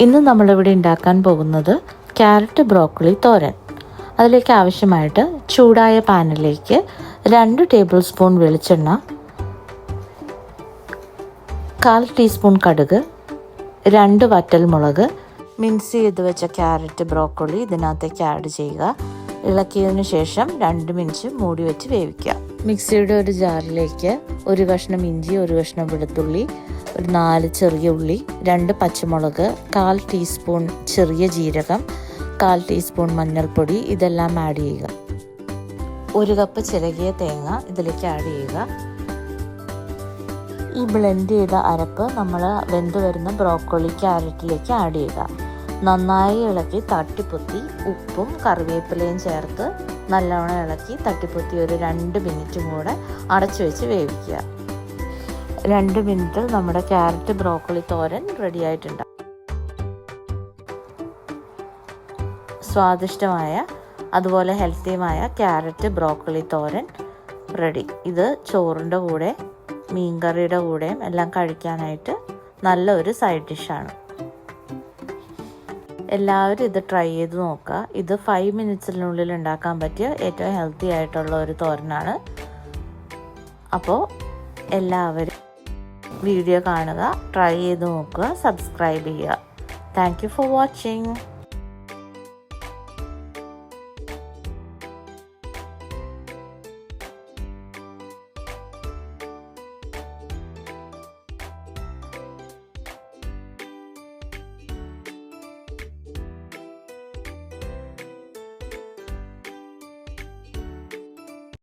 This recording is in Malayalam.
ഇന്ന് നമ്മളിവിടെ ഉണ്ടാക്കാൻ പോകുന്നത് ക്യാരറ്റ് ബ്രോക്കോളി തോരൻ. അതിലേക്ക് ആവശ്യമായിട്ട് ചൂടായ പാനിലേക്ക് 2 ടേബിൾ സ്പൂൺ വെളിച്ചെണ്ണ, 1/4 ടീസ്പൂൺ കടുക്, 2 വറ്റൽമുളക്, മിക്സ് ചെയ്ത് വെച്ച ക്യാരറ്റ് ബ്രോക്കോളി ഇതിനകത്തേക്ക് ആഡ് ചെയ്യുക. ഇളക്കിയതിന് ശേഷം 2 മിനിറ്റ് മൂടി വെച്ച് വേവിക്കുക. മിക്സിയുടെ ഒരു ജാറിലേക്ക് 1 കഷ്ണം ഇഞ്ചി, 1 കഷ്ണം വെളുത്തുള്ളി, ഒരു 4 ചെറിയ ഉള്ളി, 2 പച്ചമുളക്, 1/4 ടീസ്പൂൺ ചെറിയ ജീരകം, 1/4 ടീസ്പൂൺ മഞ്ഞൾപ്പൊടി ഇതെല്ലാം ആഡ് ചെയ്യുക. 1 കപ്പ് ചിരകിയ തേങ്ങ ഇതിലേക്ക് ആഡ് ചെയ്യുക. ഈ ബ്ലെൻഡ് ചെയ്ത അരപ്പ് നമ്മൾ വെന്ത് വരുന്ന ബ്രോക്കോളി ക്യാരറ്റിലേക്ക് ആഡ് ചെയ്യുക. നന്നായി ഇളക്കി തട്ടിപ്പൊത്തി ഉപ്പും കറിവേപ്പിലയും ചേർത്ത് നല്ലവണ്ണം ഇളക്കി തട്ടിപ്പൊത്തി ഒരു 2 മിനിറ്റും കൂടെ അടച്ചു വെച്ച് വേവിക്കുക. 2 മിനിറ്റിൽ നമ്മുടെ ക്യാരറ്റ് ബ്രോക്കോളി തോരൻ റെഡി ആയിട്ടുണ്ട്. സ്വാദിഷ്ടമായ അതുപോലെ ഹെൽത്തിയുമായ ക്യാരറ്റ് ബ്രോക്കോളി തോരൻ റെഡി. ഇത് ചോറിൻ്റെ കൂടെ മീൻകറിയുടെ കൂടെയും എല്ലാം കഴിക്കാനായിട്ട് നല്ലൊരു സൈഡ് ഡിഷാണ്. എല്ലാവരും ഇത് ട്രൈ ചെയ്ത് നോക്കുക. ഇത് 5 മിനിറ്റ്സിനുള്ളിൽ ഉണ്ടാക്കാൻ പറ്റിയ ഏറ്റവും ഹെൽത്തി ആയിട്ടുള്ള ഒരു തോരനാണ്. അപ്പോൾ എല്ലാവരും വീഡിയോ കാണുക, ട്രൈ ചെയ്ത് നോക്കുക, സബ്സ്ക്രൈബ് ചെയ്യുക. Thank you for watching.